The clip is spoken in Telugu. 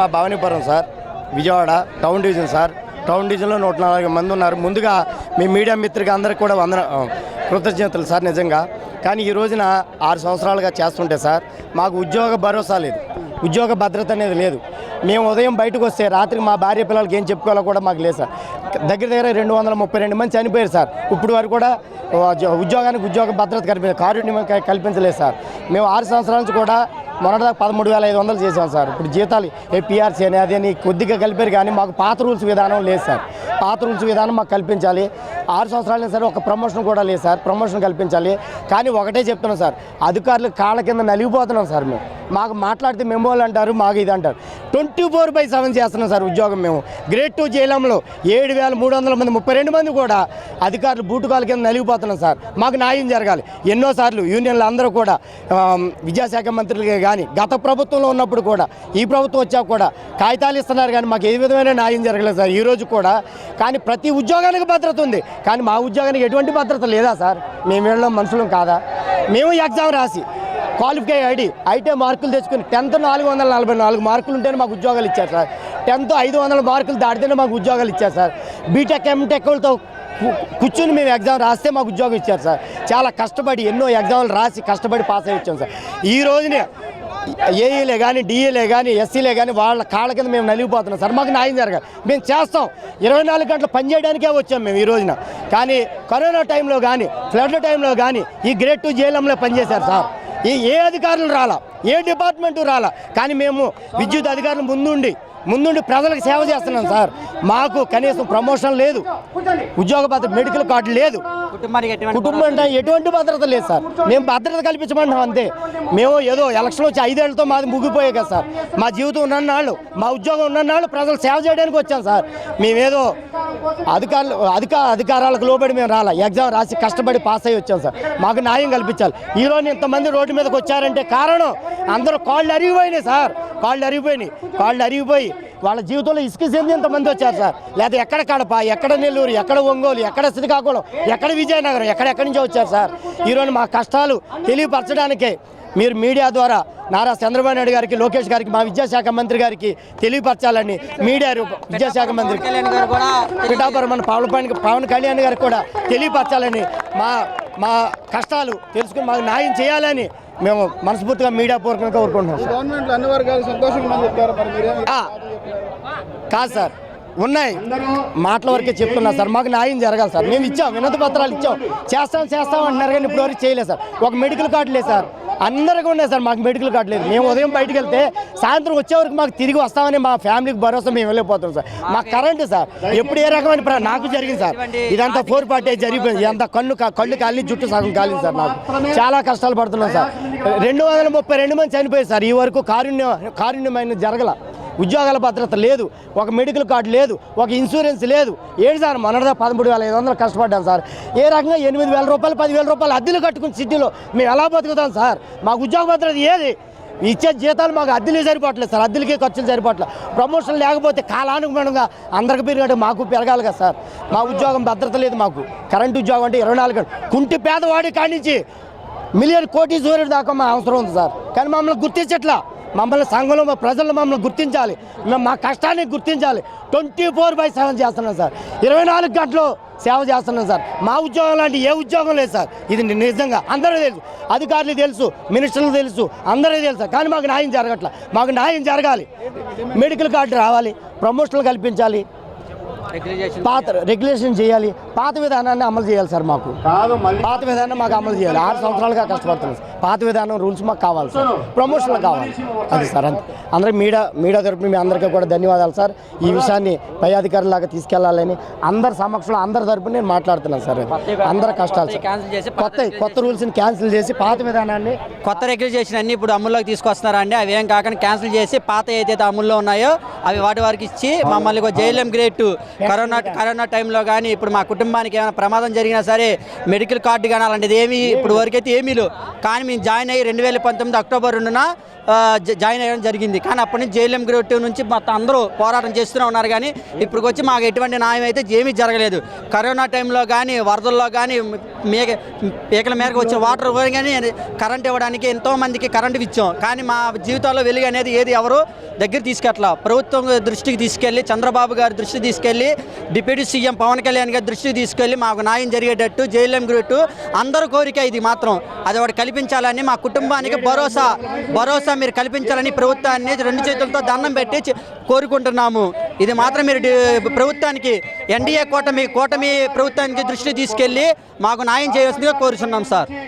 మా Bhavanipuram sir, Vijayawada town division sir. Town డివిజన్లో 140 మంది ఉన్నారు. ముందుగా మీ మీడియా మిత్రులకి అందరికీ కూడా కృతజ్ఞతలు సార్ నిజంగా. కానీ ఈ రోజున 6 సంవత్సరాలుగా చేస్తుంటే సార్ మాకు ఉద్యోగ భరోసా లేదు, ఉద్యోగ భద్రత అనేది లేదు. మేము ఉదయం బయటకు వస్తే రాత్రికి మా భార్య పిల్లలకి ఏం చెప్పుకోవాలో కూడా మాకు లేదు సార్. దగ్గర 232 మంది చనిపోయారు సార్. ఇప్పుడు వరకు కూడా ఉద్యోగానికి ఉద్యోగ భద్రత కారుణ్యం కల్పించలేదు సార్. మేము 6 సంవత్సరాల నుంచి కూడా మొన్నటిదాకా 13,500 చేసాం సార్. ఇప్పుడు జీతాలు పిఆర్సీ అని అది అని కొద్దిగా కలిపారు, కానీ మాకు పాత రూల్స్ విధానం లేదు సార్. పాత రూల్స్ విధానం మాకు కల్పించాలి. 6 సంవత్సరాలు సరే ఒక ప్రమోషన్ కూడా లేదు సార్, ప్రమోషన్ కల్పించాలి. కానీ ఒకటే చెప్తున్నాం సార్, అధికారులు కాళ్ళ కింద నలిగిపోతున్నాం సార్. మాకు మాట్లాడితే మెమోలు అంటారు, మాకు ఇది అంటారు. 24/7 చేస్తున్నాం సార్ ఉద్యోగం. మేము గ్రేడ్ 2 జైలంలో 7,300 మంది 32 మంది కూడా అధికారులు బూటుకాల కింద నలిగిపోతున్నాం సార్. మాకు న్యాయం జరగాలి. ఎన్నోసార్లు యూనియన్లు అందరూ కూడా విద్యాశాఖ మంత్రులకి కానీ గత ప్రభుత్వంలో ఉన్నప్పుడు కూడా ఈ ప్రభుత్వం వచ్చాక కూడా కాగితాలు ఇస్తున్నారు, కానీ మాకు ఏ విధమైన న్యాయం జరగలేదు సార్ ఈరోజు కూడా. కానీ ప్రతి ఉద్యోగానికి భద్రత ఉంది, కానీ మా ఉద్యోగానికి ఎటువంటి భద్రత లేదా సార్. మేము వీళ్ళలో మనుషులం కాదా? మేము ఎగ్జామ్ రాసి క్వాలిఫై అయితే మార్కులు తెచ్చుకుని 10th 444 మార్కులు ఉంటేనే మాకు ఉద్యోగాలు ఇచ్చారు సార్. 10th 500 మార్కులు దాటితేనే మాకు ఉద్యోగాలు ఇచ్చారు సార్. బీటెక్ ఎంటెక్లతో కూర్చుని మేము ఎగ్జామ్ రాస్తే మాకు ఉద్యోగం ఇచ్చారు సార్. చాలా కష్టపడి ఎన్నో ఎగ్జామ్లు రాసి కష్టపడి పాస్ అయ్యి వచ్చాం సార్. ఈ రోజునే ఏఈలే కానీ డిఏలే కానీ ఎస్సీలే కానీ వాళ్ళ కాళ్ళ కింద మేము నలిగిపోతున్నాం సార్. మాకు న్యాయం జరగాలి. మేము చేస్తాం, 24 గంటలు పనిచేయడానికే వచ్చాం మేము ఈ రోజున. కానీ కరోనా టైంలో కానీ ఫ్లడ్ టైంలో కానీ ఈ గ్రేడ్ 2 జైలంలో పనిచేశారు సార్. ఏ అధికారులు రాలా, ఏ డిపార్ట్మెంటు రాలా, కానీ మేము విద్యుత్ అధికారులు ముందుండి ప్రజలకు సేవ చేస్తున్నాం సార్. మాకు కనీసం ప్రమోషన్ లేదు, ఉద్యోగ భద్రత, మెడికల్ కార్డు లేదు, కుటుంబం ఎటువంటి భద్రత లేదు సార్. మేము భద్రత కల్పించమంటున్నాం అంతే. మేము ఏదో ఎలక్షన్ వచ్చి 5 ఏళ్లతో మాది ముగిపోయాయి కదా సార్. మా జీవితం ఉన్నన్నాళ్ళు, మా ఉద్యోగం ఉన్నన్నాళ్ళు ప్రజలు సేవ చేయడానికి వచ్చాం సార్. మేమేదో అధికారాలకు లోబడి మేము రాలా, ఎగ్జామ్ రాసి కష్టపడి పాస్ అయ్యి వచ్చాం సార్. మాకు న్యాయం కల్పించాలి. ఈరోజు ఇంతమంది రోడ్డు మీదకి వచ్చారంటే కారణం అందరూ కాళ్ళు అరిగిపోయినాయి సార్. కాళ్ళు అరిగిపోయి వాళ్ళ జీవితంలో ఇసుక చెంది ఇంతమంది వచ్చారు సార్. లేదా ఎక్కడ కడప, ఎక్కడ నెల్లూరు, ఎక్కడ ఒంగోలు, ఎక్కడ శ్రీకాకుళం, ఎక్కడ విజయనగరం, ఎక్కడెక్కడి నుంచో వచ్చారు సార్. ఈరోజు మా కష్టాలు తెలియపరచడానికే మీరు మీడియా ద్వారా నారా చంద్రబాబు నాయుడు గారికి, లోకేష్ గారికి, మా విద్యాశాఖ మంత్రి గారికి తెలియపరచాలని మీడియా విద్యాశాఖ మంత్రి పిఠాపురం మన పవన్ కళ్యాణ్ గారికి కూడా తెలియపరచాలని, మా కష్టాలు తెలుసుకుని మాకు న్యాయం చేయాలని మేము మనస్ఫూర్తిగా మీడియా పూర్వకంగా కోరుకుంటున్నాం సార్. కాదు సార్, ఉన్నాయి మాటల వరకే చెప్తున్నా సార్. మాకు న్యాయం జరగాలి సార్. మేము ఇచ్చాం, వినతి పత్రాలు ఇచ్చాం, చేస్తాం అంటున్నారు, కానీ ఇప్పుడు వరకు చేయలేదు సార్. ఒక మెడికల్ కార్డు లేదు సార్, అందరికీ ఉన్నాయి సార్. మాకు మెడికల్ కార్డు లేదు. మేము ఉదయం బయటకు వెళ్తే సాయంత్రం వచ్చే వరకు మాకు తిరిగి వస్తామని మా ఫ్యామిలీకి భరోసా మేము వెళ్ళిపోతాం సార్. మాకు కరెంటు సార్ ఎప్పుడు ఏ రకమైన నాకు జరిగింది సార్. ఇదంతా 4 పార్టీ జరిగిపోయింది. ఇదంతా కళ్ళు కాలి, జుట్టు సగం కాలింది సార్. నాకు చాలా కష్టాలు పడుతున్నాం సార్. 232 మంది చనిపోయారు సార్. ఈ వరకు కారుణ్యమైన జరగల. ఉద్యోగాల భద్రత లేదు, ఒక మెడికల్ కార్డు లేదు, ఒక ఇన్సూరెన్స్ లేదు. ఏంటి సార్, మొన్నటిదా 13,500 కష్టపడ్డాం సార్. ఏ రకంగా 8,000 రూపాయలు 10,000 రూపాయలు అద్దెలు కట్టుకుని సిటీలో మేము ఎలా బతుకుతాం సార్? మాకు ఉద్యోగ భద్రత ఏది? ఇచ్చే జీతాలు మాకు అద్దెలే సరిపోవట్లేదు సార్. అద్దెలకే ఖర్చులు సరిపోవట్లేదు. ప్రమోషన్ లేకపోతే కాలానుగుణంగా అందరికి పెరిగాడు, మాకు పెరగాలి కదా సార్. మా ఉద్యోగం భద్రత లేదు. మాకు కరెంటు ఉద్యోగం అంటే 24 గంటలు. కుంటి పేదవాడి కానించి మిలియన్ కోటీశ్వరుడు దాకా మా అవసరం ఉంది సార్. కానీ మమ్మల్ని గుర్తించట్లా. మమ్మల్ని సంఘంలో మా ప్రజలు మమ్మల్ని గుర్తించాలి, మేము మా కష్టాన్ని గుర్తించాలి. 24/7 చేస్తున్నాం సార్. 24 గంటలు సేవ చేస్తున్నాం సార్. మా ఉద్యోగం లాంటి ఏ ఉద్యోగం లేదు సార్. ఇది నిజంగా అందరూ తెలుసు, అధికారులు తెలుసు, మినిస్టర్లు తెలుసు, అందరూ తెలుసు. కానీ మాకు న్యాయం జరగట్లా. మాకు న్యాయం జరగాలి. మెడికల్ కార్డు రావాలి, ప్రమోషన్లు కల్పించాలి, రెగ్యులేషన్ చేయాలి, పాత విధానాన్ని అమలు చేయాలి సార్. మాకు పాత విధానం మాకు అమలు చేయాలి. 6 సంవత్సరాలుగా కష్టపడుతున్నాం. పాత విధానం రూల్స్ మాకు కావాలి సార్. ప్రమోషన్లు కావాలి, అది సార్. అంతే. అందరూ మీడియా తరపున మీ అందరికీ కూడా ధన్యవాదాలు సార్. ఈ విషయాన్ని పై అధికారులాగా తీసుకెళ్లాలని అందరి సమక్షంలో అందరి తరపున నేను మాట్లాడుతున్నాను సార్. అందరి కష్టాలు కొత్త రూల్స్ని క్యాన్సిల్ చేసి పాత విధానాన్ని, కొత్త రెగ్యులేషన్ అన్ని ఇప్పుడు అమల్లోకి తీసుకొస్తున్నారా అండి? అవి ఏం కాకుండా క్యాన్సిల్ చేసి పాత ఏదైతే అమల్లో ఉన్నాయో అవి వారికి ఇచ్చి మమ్మల్ని జైలం గ్రేడ్ 2 కరోనా టైంలో కానీ ఇప్పుడు మా కుటుంబానికి ఏమైనా ప్రమాదం జరిగినా సరే మెడికల్ కార్డు కానీ అలాంటిది ఏమీ ఇప్పుడు వరకైతే ఏమీ లేవు. కానీ మేము జాయిన్ అయ్యి 2019 అక్టోబర్ 2న జాయిన్ అయ్యడం జరిగింది. కానీ అప్పటి నుంచి జేఎల్ఎం గ్రేడ్ 2 నుంచి మొత్తం అందరూ పోరాటం చేస్తూనే ఉన్నారు. కానీ ఇప్పుడు వచ్చి మాకు ఎటువంటి న్యాయం అయితే ఏమీ జరగలేదు. కరోనా టైంలో కానీ వరదల్లో కానీ పీకల మేరకు వచ్చే వాటర్ కానీ కరెంట్ ఇవ్వడానికి ఎంతోమందికి కరెంటు ఇచ్చాం. కానీ మా జీవితాల్లో వెలుగు అనేది ఏది ఎవరు దగ్గర తీసుకెట్లా. ప్రభుత్వం దృష్టికి తీసుకెళ్ళి, చంద్రబాబు గారి దృష్టికి తీసుకెళ్ళి, డిప్యూటీ సీఎం పవన్ కళ్యాణ్ గారి దృష్టికి తీసుకెళ్ళి మాకు న్యాయం జరిగేటట్టు జేఎల్ఎం గ్రేడ్ 2 అందరూ కోరిక ఇది మాత్రం. అది ఒకటి కల్పించాలని, మా కుటుంబానికి భరోసా మీరు కల్పించాలని ప్రభుత్వాన్ని 2 చేతులతో దండం పెట్టి కోరుకుంటున్నాము. ఇది మాత్రం మీరు ప్రభుత్వానికి ఎన్డీఏ కూటమి ప్రభుత్వానికి దృష్టికి తీసుకెళ్ళి మాకు న్యాయం చేయవలసిందిగా కోరుచున్నాం సార్.